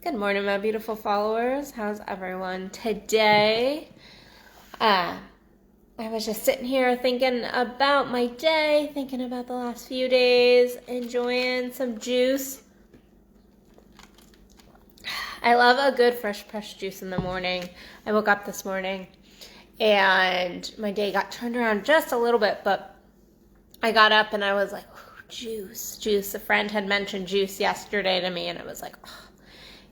Good morning, my beautiful followers. How's everyone today? I was just sitting here thinking about my day, thinking about the last few days, enjoying some juice. I love a good fresh pressed juice in the morning. I woke up this morning and my day got turned around just a little bit, but I got up and I was like, juice. A friend had mentioned juice yesterday to me and I was like, oh.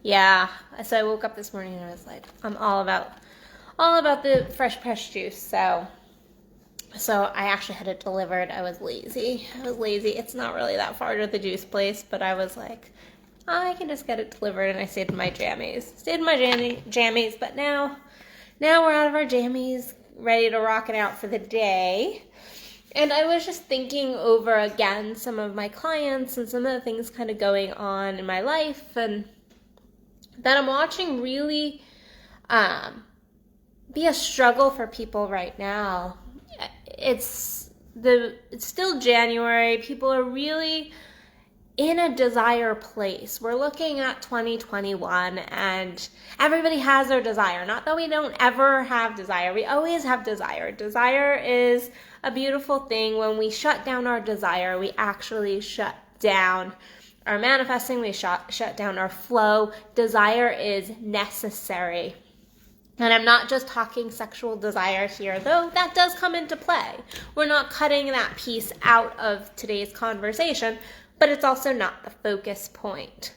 Yeah, so I woke up this morning and I was like, I'm all about the fresh pressed juice. So I actually had it delivered. I was lazy. It's not really that far to the juice place, but I was like, I can just get it delivered, and I stayed in my jammies. But now we're out of our jammies, ready to rock it out for the day. And I was just thinking over again some of my clients and some of the things kind of going on in my life, and that I'm watching really be a struggle for people right now. It's still January. People are really in a desire place. We're looking at 2021 and everybody has their desire. Not that we don't ever have desire. We always have desire. Desire is a beautiful thing. When we shut down our desire, we actually shut down our manifesting, we shut down our flow. Desire is necessary. And I'm not just talking sexual desire here, though that does come into play. We're not cutting that piece out of today's conversation, but it's also not the focus point.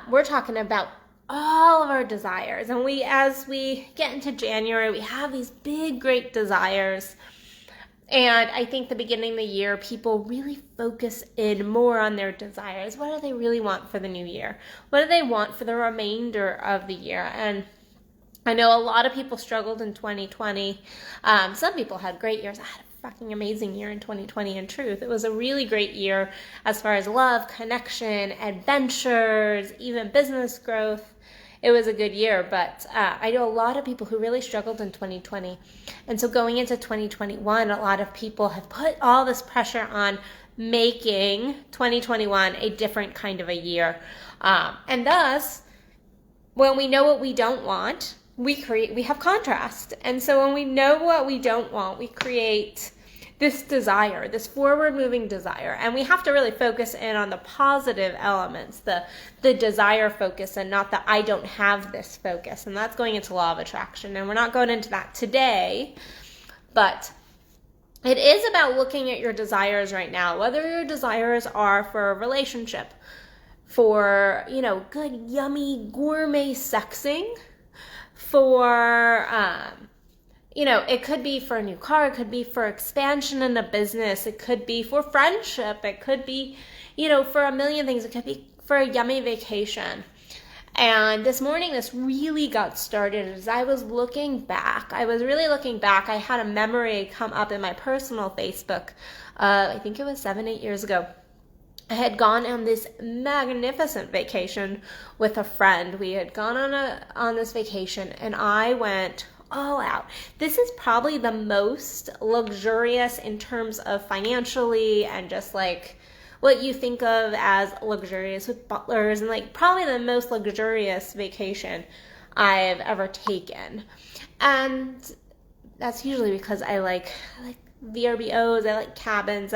We're talking about all of our desires. And as we get into January, we have these big, great desires. And I think the beginning of the year, people really focus in more on their desires. What do they really want for the new year? What do they want for the remainder of the year? And I know a lot of people struggled in 2020. Some people had great years. I had a fucking amazing year in 2020, in truth. It was a really great year as far as love, connection, adventures, even business growth. It was a good year, but I know a lot of people who really struggled in 2020. And so going into 2021, a lot of people have put all this pressure on making 2021 a different kind of a year. And thus, when we know what we don't want, we have contrast. And so when we know what we don't want, we create this desire, this forward-moving desire. And we have to really focus in on the positive elements, the desire focus, and not the I don't have this focus. And that's going into law of attraction. And we're not going into that today, but it is about looking at your desires right now, whether your desires are for a relationship, for, good, yummy, gourmet sexing, for, it could be for a new car, it could be for expansion in a business, it could be for friendship, it could be, for a million things, it could be for a yummy vacation. And this morning, this really got started as I was looking back. I had a memory come up in my personal Facebook. I think it was 7-8 years ago. I had gone on this magnificent vacation with a friend. We had gone on this vacation, and I went all out. This is probably the most luxurious in terms of financially and just like what you think of as luxurious with butlers, and probably the most luxurious vacation I've ever taken. And that's usually because I like VRBOs, I like cabins,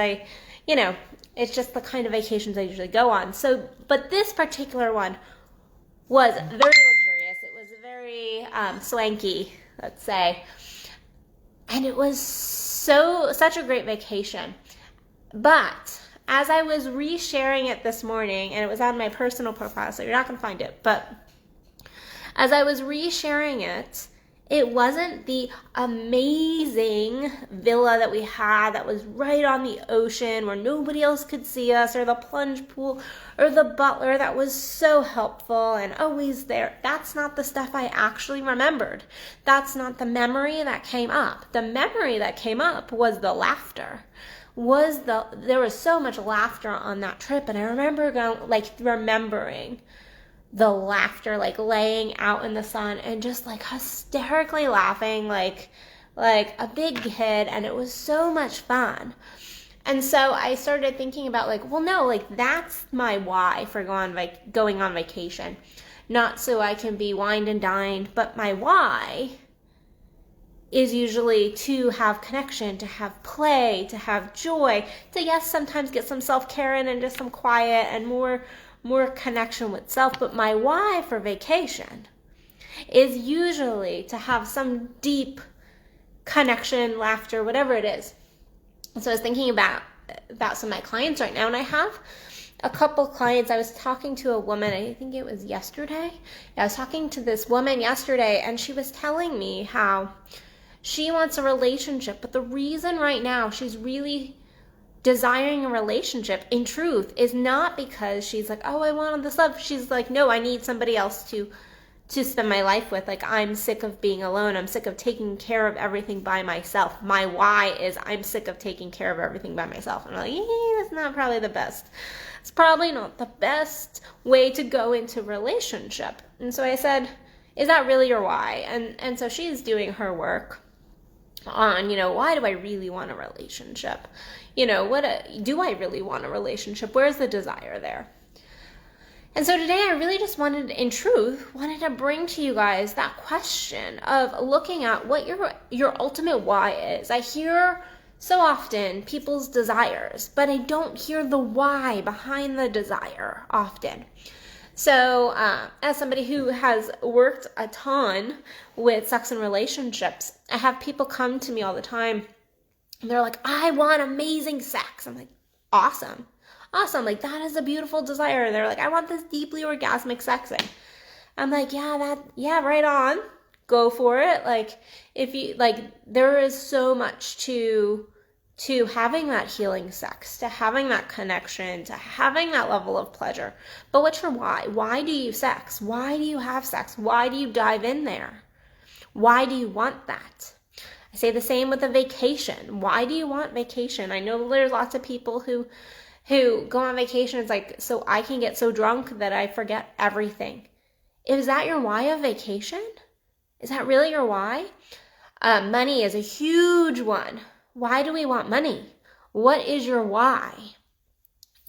it's just the kind of vacations I usually go on. So, but this particular one was very luxurious. It was very swanky, let's say. And it was such a great vacation. But as I was resharing it this morning, and it was on my personal profile, so you're not going to find it, but as I was resharing it, it wasn't the amazing villa that we had that was right on the ocean where nobody else could see us, or the plunge pool, or the butler that was so helpful and always there. That's not the stuff I actually remembered. That's not the memory that came up. The memory that came up was the laughter. There was so much laughter on that trip, and I remember remembering the laughter, laying out in the sun and just hysterically laughing like a big kid, and it was so much fun. And so I started thinking about that's my why for going on vacation. not so I can be wined and dined, but my why is usually to have connection, to have play, to have joy, to yes, sometimes get some self-care in and just some quiet and more connection with self. But my why for vacation is usually to have some deep connection, laughter, whatever it is. And so I was thinking about some of my clients right now, and I have a couple clients. I was talking to a woman, I think it was yesterday. I was talking to this woman yesterday, and she was telling me how she wants a relationship, but the reason right now she's really desiring a relationship, in truth, is not because she's like, oh, I want this love. She's like, no, I need somebody else to spend my life with. Like, I'm sick of being alone. I'm sick of taking care of everything by myself. My why is I'm sick of taking care of everything by myself. And I'm like, that's not probably the best. It's probably not the best way to go into relationship. And so I said, is that really your why? And so she's doing her work on, why do I really want a relationship? Do I really want a relationship? Where's the desire there? And so today I really just wanted to bring to you guys that question of looking at what your ultimate why is. I hear so often people's desires, but I don't hear the why behind the desire often. So as somebody who has worked a ton with sex and relationships, I have people come to me all the time, and they're like, I want amazing sex. I'm like, awesome. Like, that is a beautiful desire. And they're like, I want this deeply orgasmic sex. I'm like, yeah, right on. Go for it. Like, if you, there is so much to having that healing sex, to having that connection, to having that level of pleasure. But what's your why? Why do you sex? Why do you have sex? Why do you dive in there? Why do you want that? I say the same with a vacation. Why do you want vacation? I know there's lots of people who go on vacation. It's like, so I can get so drunk that I forget everything. Is that your why of vacation? Is that really your why? Money is a huge one. Why do we want money? What is your why?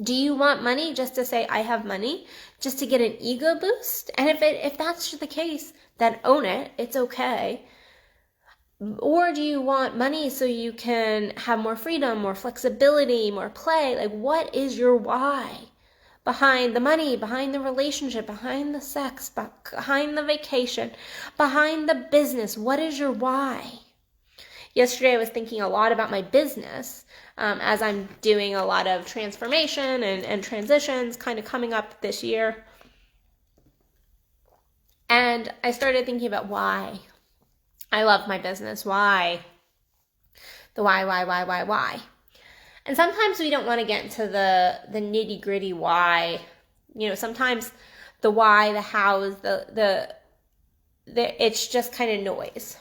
Do you want money just to say, I have money, just to get an ego boost? And if that's the case, then own it. It's okay. Or do you want money so you can have more freedom, more flexibility, more play? Like, what is your why behind the money, behind the relationship, behind the sex, behind the vacation, behind the business? What is your why? Yesterday, I was thinking a lot about my business as I'm doing a lot of transformation and transitions kind of coming up this year. And I started thinking about why. I love my business. Why? The why. And sometimes we don't want to get into the nitty gritty why. Sometimes the why, the hows, the it's just kind of noise.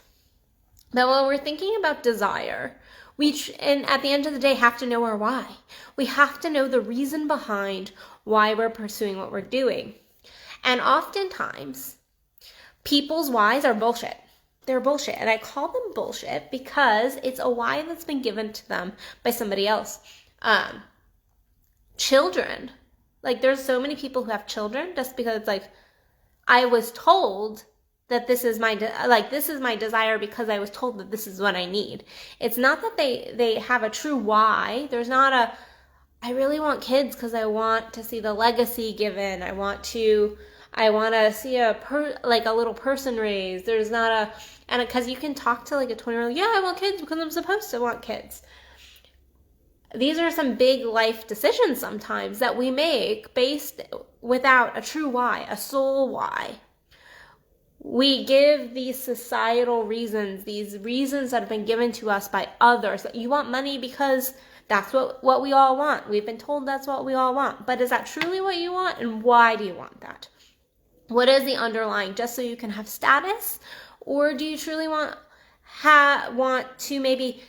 But when we're thinking about desire, and at the end of the day, have to know our why. We have to know the reason behind why we're pursuing what we're doing. And oftentimes, people's whys are bullshit. They're bullshit. And I call them bullshit because it's a why that's been given to them by somebody else. Children. There's so many people who have children just because I was told that this is my desire because I was told that this is what I need. It's not that they have a true why. There's not I really want kids because I want to see the legacy given. I want to see a little person raised. There's not and because you can talk to a 20-year-old, yeah, I want kids because I'm supposed to want kids. These are some big life decisions sometimes that we make based without a true why, a soul why. We give these societal reasons, these reasons that have been given to us by others. You want money because that's what we all want. We've been told that's what we all want. But is that truly what you want? And why do you want that? What is the underlying? Just so you can have status? Or do you truly want to maybe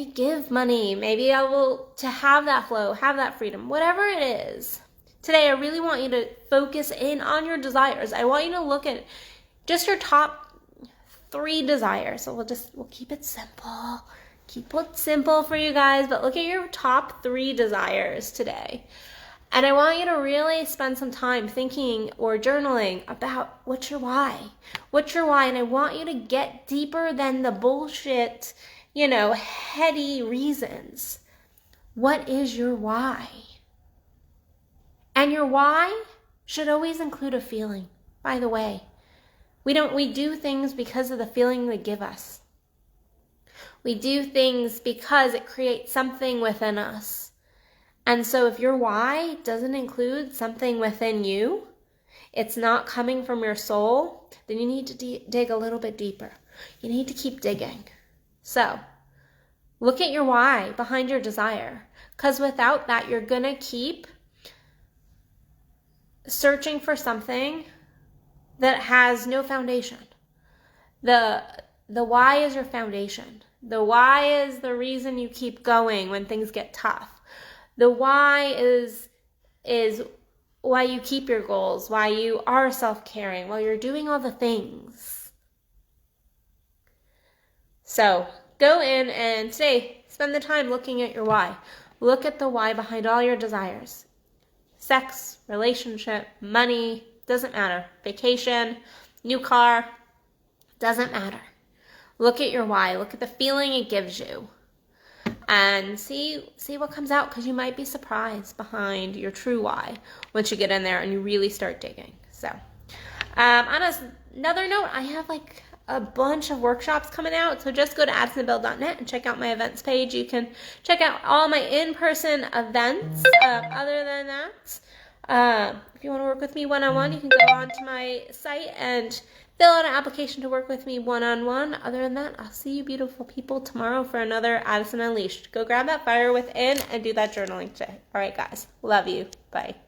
give money? Maybe to have that flow, have that freedom, whatever it is. Today, I really want you to focus in on your desires. I want you to look at just your top 3 desires. So we'll keep it simple. Keep it simple for you guys, but look at your top 3 desires today. And I want you to really spend some time thinking or journaling about what's your why. What's your why? And I want you to get deeper than the bullshit, heady reasons. What is your why? And your why should always include a feeling, by the way. We do things because of the feeling they give us. We do things because it creates something within us. And so if your why doesn't include something within you, it's not coming from your soul, then you need to dig a little bit deeper. You need to keep digging. So look at your why behind your desire, because without that, you're going to keep searching for something that has no foundation. The why is your foundation. The why is the reason you keep going when things get tough. The why is why you keep your goals, why you are self-caring, while you're doing all the things. So go in and spend the time looking at your why. Look at the why behind all your desires. Sex, relationship, money, doesn't matter. Vacation, new car, doesn't matter. Look at your why. Look at the feeling it gives you. And see what comes out, because you might be surprised behind your true why once you get in there and you really start digging. So on another note, I have a bunch of workshops coming out, so just go to addisonbell.net and check out my events page. You can check out all my in-person events. Other than that, if you want to work with me one-on-one, you can go onto my site and fill out an application to work with me one-on-one. Other than that, I'll see you beautiful people tomorrow for another Addison Unleashed. Go grab that fire within and do that journaling today. All right, guys. Love you. Bye.